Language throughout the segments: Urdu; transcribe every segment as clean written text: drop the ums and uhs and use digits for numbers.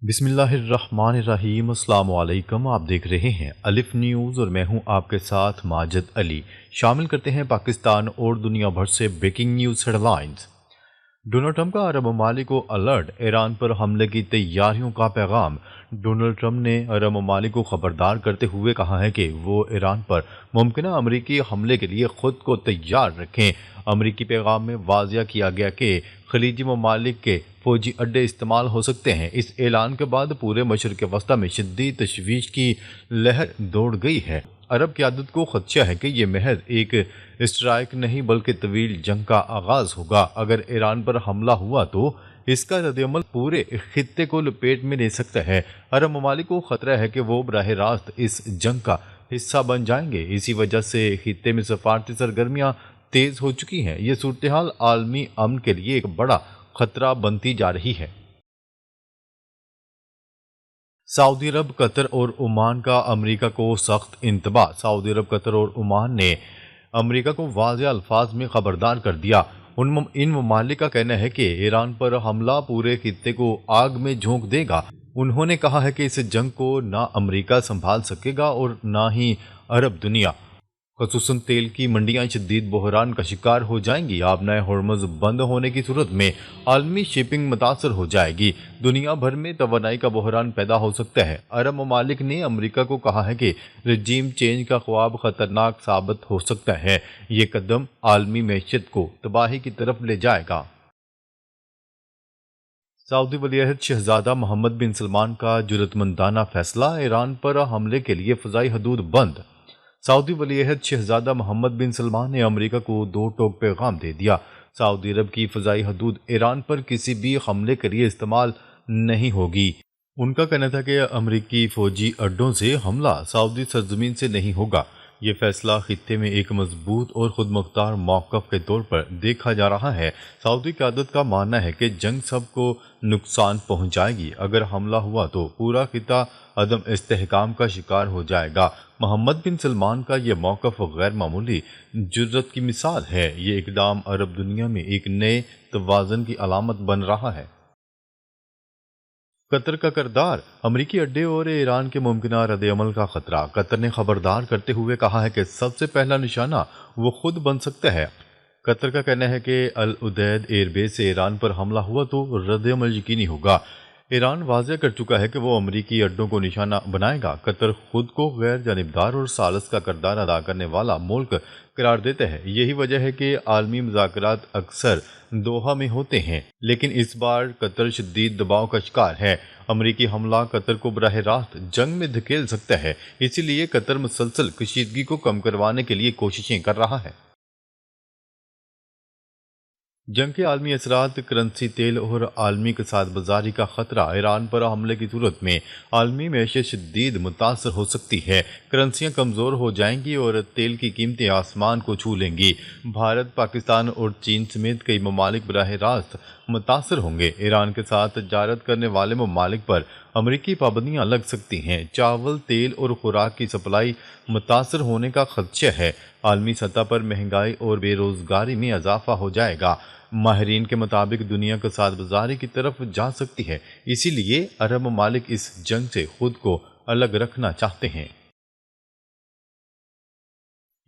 بسم اللہ الرحمن الرحیم۔ السلام علیکم، آپ دیکھ رہے ہیں الف نیوز اور میں ہوں آپ کے ساتھ ماجد علی۔ شامل کرتے ہیں پاکستان اور دنیا بھر سے breaking news headlines. Donald Trump کا عرب ممالک کو الرٹ، ایران پر حملے کی تیاریوں کا پیغام۔ ڈونلڈ ٹرمپ نے عرب ممالک کو خبردار کرتے ہوئے کہا ہے کہ وہ ایران پر ممکنہ امریکی حملے کے لیے خود کو تیار رکھیں۔ امریکی پیغام میں واضح کیا گیا کہ خلیجی ممالک کے فوجی اڈے استعمال ہو سکتے ہیں۔ اس اعلان کے بعد پورے مشرق وسطی میں شدید تشویش کی لہر دوڑ گئی ہے۔ عرب قیادت کو خدشہ ہے کہ یہ محض ایک اسٹرائیک نہیں بلکہ طویل جنگ کا آغاز ہوگا۔ اگر ایران پر حملہ ہوا تو اس کا رد عمل پورے خطے کو لپیٹ میں لے سکتا ہے۔ عرب ممالک کو خطرہ ہے کہ وہ براہ راست اس جنگ کا حصہ بن جائیں گے۔ اسی وجہ سے خطے میں سفارتی سرگرمیاں تیز ہو چکی ہیں۔ یہ صورتحال عالمی امن کے لیے ایک بڑا خطرہ بنتی جا رہی ہے۔ سعودی عرب، قطر اور عمان کا امریکہ کو سخت انتباہ۔ سعودی عرب، قطر اور عمان نے امریکہ کو واضح الفاظ میں خبردار کر دیا۔ ان ممالک کا کہنا ہے کہ ایران پر حملہ پورے خطے کو آگ میں جھونک دے گا۔ انہوں نے کہا ہے کہ اس جنگ کو نہ امریکہ سنبھال سکے گا اور نہ ہی عرب دنیا، خصوصاً تیل کی منڈیاں شدید بحران کا شکار ہو جائیں گی۔ آبنائے ہرمز بند ہونے کی صورت میں عالمی شپنگ متاثر ہو جائے گی۔ دنیا بھر میں توانائی کا بحران پیدا ہو سکتا ہے۔ عرب ممالک نے امریکہ کو کہا ہے کہ رجیم چینج کا خواب خطرناک ثابت ہو سکتا ہے۔ یہ قدم عالمی معیشت کو تباہی کی طرف لے جائے گا۔ سعودی ولی عہد شہزادہ محمد بن سلمان کا جرأتمندانہ فیصلہ، ایران پر حملے کے لیے فضائی حدود بند۔ سعودی ولی عہد شہزادہ محمد بن سلمان نے امریکہ کو دو ٹوک پیغام دے دیا۔ سعودی عرب کی فضائی حدود ایران پر کسی بھی حملے کے لیے استعمال نہیں ہوگی۔ ان کا کہنا تھا کہ امریکی فوجی اڈوں سے حملہ سعودی سرزمین سے نہیں ہوگا۔ یہ فیصلہ خطے میں ایک مضبوط اور خود مختار موقف کے طور پر دیکھا جا رہا ہے۔ سعودی قیادت کا ماننا ہے کہ جنگ سب کو نقصان پہنچائے گی۔ اگر حملہ ہوا تو پورا خطہ عدم استحکام کا شکار ہو جائے گا۔ محمد بن سلمان کا یہ موقف غیر معمولی جرأت کی مثال ہے۔ یہ اقدام عرب دنیا میں ایک نئے توازن کی علامت بن رہا ہے۔ قطر کا کردار، امریکی اڈے اور ایران کے ممکنہ رد عمل کا خطرہ۔ قطر نے خبردار کرتے ہوئے کہا ہے کہ سب سے پہلا نشانہ وہ خود بن سکتا ہے۔ قطر کا کہنا ہے کہ العدید ایئر بیس سے ایران پر حملہ ہوا تو رد عمل یقینی ہوگا۔ ایران واضح کر چکا ہے کہ وہ امریکی اڈوں کو نشانہ بنائے گا۔ قطر خود کو غیر جانبدار اور ثالث کا کردار ادا کرنے والا ملک قرار دیتا ہے۔ یہی وجہ ہے کہ عالمی مذاکرات اکثر دوحہ میں ہوتے ہیں، لیکن اس بار قطر شدید دباؤ کا شکار ہے۔ امریکی حملہ قطر کو براہ راست جنگ میں دھکیل سکتا ہے، اسی لیے قطر مسلسل کشیدگی کو کم کروانے کے لیے کوششیں کر رہا ہے۔ جنگ کے عالمی اثرات، کرنسی، تیل اور عالمی کساد بازاری کا خطرہ۔ ایران پر حملے کی صورت میں عالمی معیشت شدید متاثر ہو سکتی ہے۔ کرنسیاں کمزور ہو جائیں گی اور تیل کی قیمتیں آسمان کو چھو لیں گی۔ بھارت، پاکستان اور چین سمیت کئی ممالک براہ راست متاثر ہوں گے۔ ایران کے ساتھ تجارت کرنے والے ممالک پر امریکی پابندیاں لگ سکتی ہیں۔ چاول، تیل اور خوراک کی سپلائی متاثر ہونے کا خدشہ ہے۔ عالمی سطح پر مہنگائی اور بے روزگاری میں اضافہ ہو جائے گا۔ ماہرین کے مطابق دنیا کساد بازاری کی طرف جا سکتی ہے، اسی لیے عرب ممالک اس جنگ سے خود کو الگ رکھنا چاہتے ہیں۔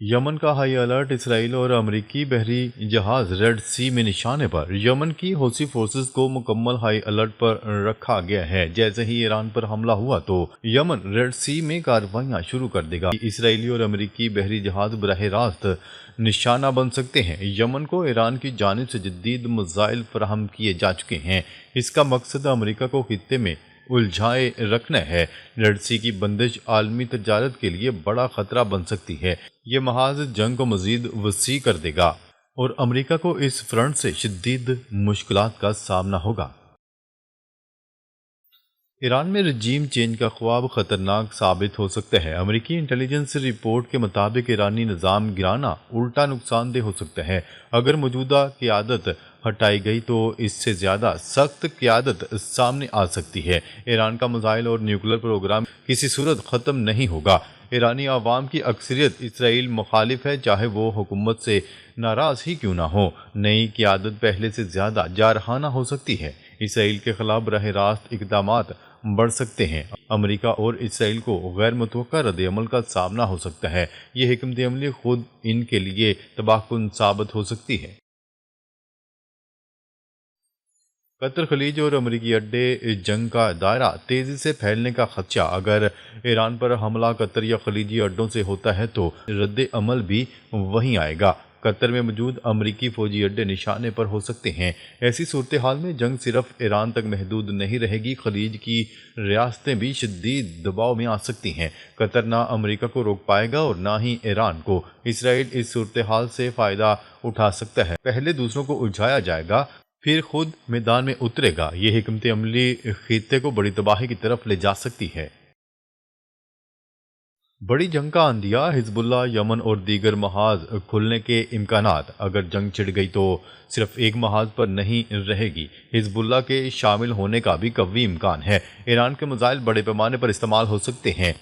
یمن کا ہائی الرٹ، اسرائیل اور امریکی بحری جہاز ریڈ سی میں نشانے پر۔ یمن کی حوثی فورسز کو مکمل ہائی الرٹ پر رکھا گیا ہے۔ جیسے ہی ایران پر حملہ ہوا تو یمن ریڈ سی میں کارروائیاں شروع کر دے گا۔ اسرائیلی اور امریکی بحری جہاز براہ راست نشانہ بن سکتے ہیں۔ یمن کو ایران کی جانب سے جدید میزائل فراہم کیے جا چکے ہیں۔ اس کا مقصد امریکہ کو خطے میں الجھائے رکھنا ہے۔ ریڈ سی کی بندش عالمی تجارت کے لیے بڑا خطرہ بن سکتی ہے۔ یہ محاذ جنگ کو مزید وسیع کر دے گا اور امریکہ کو اس فرنٹ سے شدید مشکلات کا سامنا ہوگا۔ ایران میں رجیم چینج کا خواب خطرناک ثابت ہو سکتا ہے۔ امریکی انٹیلی جنس رپورٹ کے مطابق ایرانی نظام گرانا الٹا نقصان دہ ہو سکتا ہے۔ اگر موجودہ قیادت ہٹائی گئی تو اس سے زیادہ سخت قیادت سامنے آ سکتی ہے۔ ایران کا میزائل اور نیوکلیر پروگرام کسی صورت ختم نہیں ہوگا۔ ایرانی عوام کی اکثریت اسرائیل مخالف ہے، چاہے وہ حکومت سے ناراض ہی کیوں نہ ہو۔ نئی قیادت پہلے سے زیادہ جارحانہ ہو سکتی ہے۔ اسرائیل کے خلاف براہ راست اقدامات بڑھ سکتے ہیں۔ امریکہ اور اسرائیل کو غیر متوقع رد عمل کا سامنا ہو سکتا ہے۔ یہ حکمت عملی خود ان کے لیے تباہ کن ثابت ہو سکتی ہے۔ قطر خلیج اور امریکی اڈے جنگ کا دائرہ تیزی سے پھیلنے کا خدشہ۔ اگر ایران پر حملہ قطر یا خلیجی اڈوں سے ہوتا ہے تو رد عمل بھی وہیں آئے گا۔ قطر میں موجود امریکی فوجی اڈے نشانے پر ہو سکتے ہیں۔ ایسی صورتحال میں جنگ صرف ایران تک محدود نہیں رہے گی، خلیج کی ریاستیں بھی شدید دباؤ میں آ سکتی ہیں۔ قطر نہ امریکہ کو روک پائے گا اور نہ ہی ایران کو۔ اسرائیل اس صورتحال سے فائدہ اٹھا سکتا ہے۔ پہلے دوسروں کو الجھایا جائے گا، پھر خود میدان میں اترے گا۔ یہ حکمت عملی خطے کو بڑی تباہی کی طرف لے جا سکتی ہے۔ بڑی جنگ کا عندیہ، حزب اللہ، یمن اور دیگر محاذ کھلنے کے امکانات۔ اگر جنگ چھڑ گئی تو صرف ایک محاذ پر نہیں رہے گی، حزب اللہ کے شامل ہونے کا بھی قوی امکان ہے۔ ایران کے میزائل بڑے پیمانے پر استعمال ہو سکتے ہیں،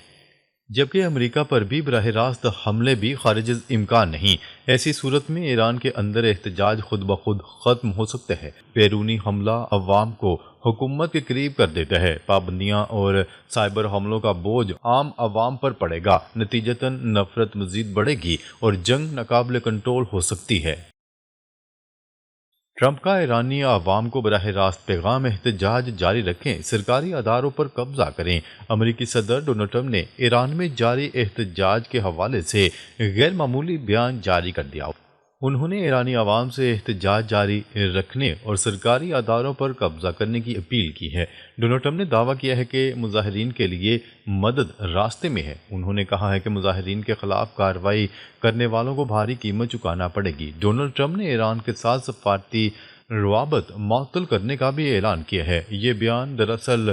جبکہ امریکہ پر بھی براہ راست حملے بھی خارج از امکان نہیں۔ ایسی صورت میں ایران کے اندر احتجاج خود بخود ختم ہو سکتا ہے۔ بیرونی حملہ عوام کو حکومت کے قریب کر دیتا ہے۔ پابندیاں اور سائبر حملوں کا بوجھ عام عوام پر پڑے گا، نتیجتاً نفرت مزید بڑھے گی اور جنگ ناقابل کنٹرول ہو سکتی ہے۔ ٹرمپ کا ایرانی عوام کو براہ راست پیغام، احتجاج جاری رکھیں، سرکاری اداروں پر قبضہ کریں۔ امریکی صدر ڈونلڈ ٹرمپ نے ایران میں جاری احتجاج کے حوالے سے غیر معمولی بیان جاری کر دیا۔ انہوں نے ایرانی عوام سے احتجاج جاری رکھنے اور سرکاری اداروں پر قبضہ کرنے کی اپیل کی ہے۔ ڈونلڈ ٹرمپ نے دعویٰ کیا ہے کہ مظاہرین کے لیے مدد راستے میں ہے۔ انہوں نے کہا ہے کہ مظاہرین کے خلاف کارروائی کرنے والوں کو بھاری قیمت چکانا پڑے گی۔ ڈونلڈ ٹرمپ نے ایران کے ساتھ سفارتی روابط معطل کرنے کا بھی اعلان کیا ہے۔ یہ بیان دراصل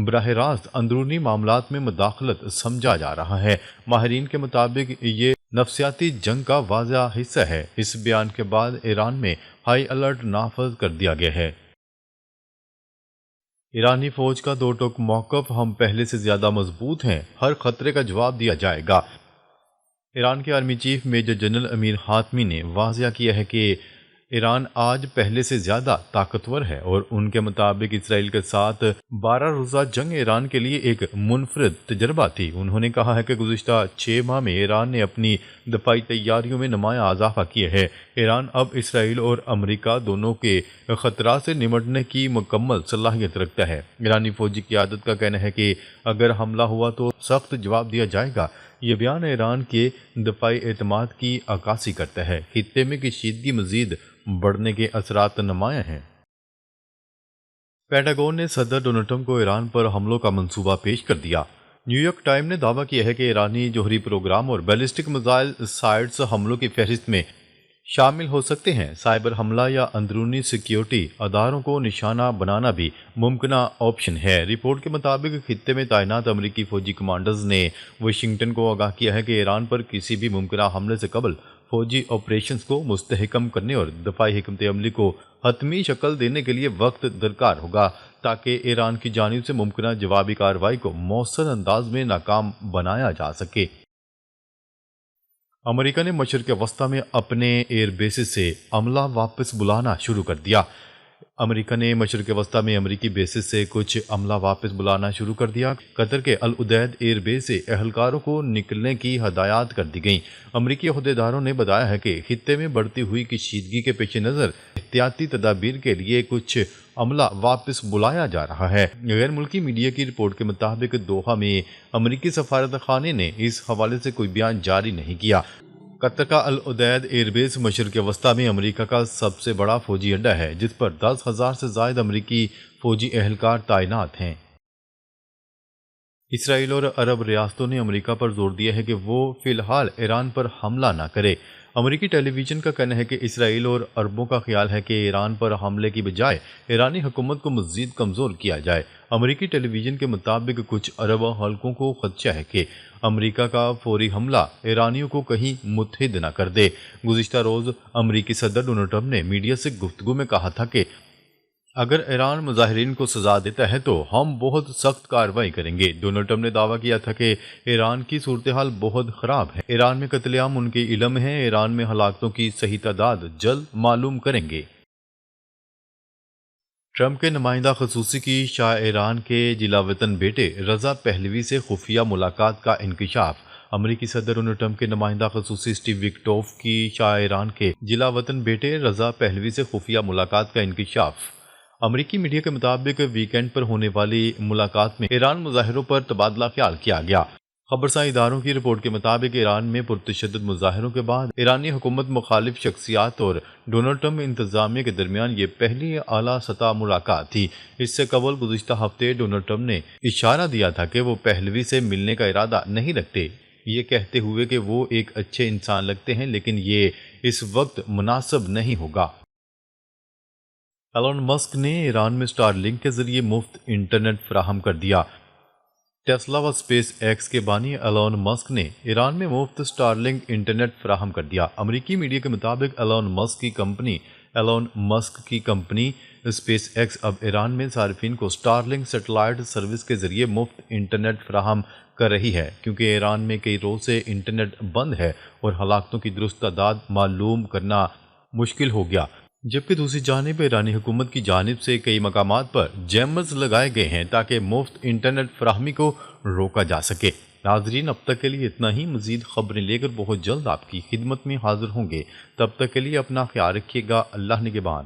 براہ راست اندرونی معاملات میں مداخلت سمجھا جا رہا ہے۔ ماہرین کے مطابق یہ نفسیاتی جنگ کا واضح حصہ ہے۔ اس بیان کے بعد ایران میں ہائی الرٹ نافذ کر دیا گیا ہے۔ ایرانی فوج کا دو ٹوک موقف، ہم پہلے سے زیادہ مضبوط ہیں، ہر خطرے کا جواب دیا جائے گا۔ ایران کے آرمی چیف میجر جنرل امیر حاتمی نے واضح کیا ہے کہ ایران آج پہلے سے زیادہ طاقتور ہے اور ان کے مطابق اسرائیل کے ساتھ 12 روزہ جنگ ایران کے لیے ایک منفرد تجربہ تھی۔ انہوں نے کہا ہے کہ گزشتہ 6 ماہ میں ایران نے اپنی دفاعی تیاریوں میں نمایاں اضافہ کیا ہے۔ ایران اب اسرائیل اور امریکہ دونوں کے خطرات سے نمٹنے کی مکمل صلاحیت رکھتا ہے۔ ایرانی فوجی قیادت کا کہنا ہے کہ اگر حملہ ہوا تو سخت جواب دیا جائے گا۔ یہ بیان ایران کے دفاعی اعتماد کی عکاسی کرتا ہے۔ خطے میں کشیدگی مزید بڑھنے کے اثرات نمایاں ہیں۔ پینٹاگون نے صدر ڈونلڈ ٹرمپ کو ایران پر حملوں کا منصوبہ پیش کر دیا۔ نیو یارک ٹائم نے دعویٰ کیا ہے کہ ایرانی جوہری پروگرام اور بیلسٹک میزائل سائٹس حملوں کی فہرست میں شامل ہو سکتے ہیں۔ سائبر حملہ یا اندرونی سیکیورٹی اداروں کو نشانہ بنانا بھی ممکنہ آپشن ہے۔ رپورٹ کے مطابق خطے میں تعینات امریکی فوجی کمانڈرز نے واشنگٹن کو آگاہ کیا ہے کہ ایران پر کسی بھی ممکنہ حملے سے قبل فوجی آپریشنز کو مستحکم کرنے اور دفاعی حکمت عملی کو حتمی شکل دینے کے لیے وقت درکار ہوگا تاکہ ایران کی جانب سے ممکنہ جوابی کارروائی کو مؤثر انداز میں ناکام بنایا جا سکے۔ امریکہ نے مشرق وسطی میں اپنے ایئر بیسز سے عملہ واپس بلانا شروع کر دیا۔ امریکہ نے مشرق وسطی میں امریکی بیسز سے کچھ عملہ واپس بلانا شروع کر دیا۔ قطر کے العدید ایئر بیس سے اہلکاروں کو نکلنے کی ہدایات کر دی گئیں۔ امریکی عہدیداروں نے بتایا ہے کہ خطے میں بڑھتی ہوئی کشیدگی کے پیش نظر احتیاطی تدابیر کے لیے کچھ عملہ واپس بلایا جا رہا ہے۔ غیر ملکی میڈیا کی رپورٹ کے مطابق دوحہ میں امریکی سفارت خانے نے اس حوالے سے کوئی بیان جاری نہیں کیا۔ قطر کا العدید ایئر بیس مشرق وسطی میں امریکہ کا سب سے بڑا فوجی اڈہ ہے، جس پر 10,000 سے زائد امریکی فوجی اہلکار تعینات ہیں۔ اسرائیل اور عرب ریاستوں نے امریکہ پر زور دیا ہے کہ وہ فی الحال ایران پر حملہ نہ کرے۔ امریکی ٹیلی ویژن کا کہنا ہے کہ اسرائیل اور عربوں کا خیال ہے کہ ایران پر حملے کی بجائے ایرانی حکومت کو مزید کمزور کیا جائے۔ امریکی ٹیلی ویژن کے مطابق کچھ عرب حلقوں کو خدشہ ہے کہ امریکہ کا فوری حملہ ایرانیوں کو کہیں متحد نہ کر دے۔ گزشتہ روز امریکی صدر ڈونلڈ ٹرمپ نے میڈیا سے گفتگو میں کہا تھا کہ اگر ایران مظاہرین کو سزا دیتا ہے تو ہم بہت سخت کارروائی کریں گے۔ ڈونلڈ ٹرمپ نے دعویٰ کیا تھا کہ ایران کی صورتحال بہت خراب ہے، ایران میں قتل عام ان کے علم ہے، ایران میں ہلاکتوں کی صحیح تعداد جلد معلوم کریں گے۔ ٹرمپ کے نمائندہ خصوصی کی شاہ ایران کے جلاوطن بیٹے رضا پہلوی سے خفیہ ملاقات کا انکشاف۔ امریکی صدر ڈونلڈ ٹرمپ کے نمائندہ خصوصی اسٹیو وٹکوف کی شاہ ایران کے جلاوطن بیٹے رضا پہلوی سے خفیہ ملاقات کا انکشاف۔ امریکی میڈیا کے مطابق ویکینڈ پر ہونے والی ملاقات میں ایران مظاہروں پر تبادلہ خیال کیا گیا۔ خبرساں اداروں کی رپورٹ کے مطابق ایران میں پرتشدد مظاہروں کے بعد ایرانی حکومت مخالف شخصیات اور ڈونلڈ ٹرمپ انتظامیہ کے درمیان یہ پہلی اعلیٰ سطح ملاقات تھی۔ اس سے قبل گزشتہ ہفتے ڈونلڈ ٹرمپ نے اشارہ دیا تھا کہ وہ پہلوی سے ملنے کا ارادہ نہیں رکھتے، یہ کہتے ہوئے کہ وہ ایک اچھے انسان لگتے ہیں لیکن یہ اس وقت مناسب نہیں ہوگا۔ ایلون مسک نے ایران میں اسٹار لنک کے ذریعے مفت انٹرنیٹ فراہم کر دیا۔ ٹیسلا و اسپیس ایکس کے بانی ایلون مسک نے ایران میں مفت اسٹار لنک انٹرنیٹ فراہم کر دیا۔ امریکی میڈیا کے مطابق ایلون مسک کی کمپنی اسپیس ایکس اب ایران میں صارفین کو اسٹار لنک سیٹلائٹ سروس کے ذریعے مفت انٹرنیٹ فراہم کر رہی ہے، کیونکہ ایران میں کئی روز سے انٹرنیٹ بند ہے اور ہلاکتوں کی درست تعداد معلوم کرنا مشکل ہو گیا۔ جبکہ دوسری جانب ایرانی حکومت کی جانب سے کئی مقامات پر جیمرز لگائے گئے ہیں تاکہ مفت انٹرنیٹ فراہمی کو روکا جا سکے۔ ناظرین، اب تک کے لیے اتنا ہی۔ مزید خبریں لے کر بہت جلد آپ کی خدمت میں حاضر ہوں گے۔ تب تک کے لیے اپنا خیال رکھیے گا۔ اللہ نگہبان۔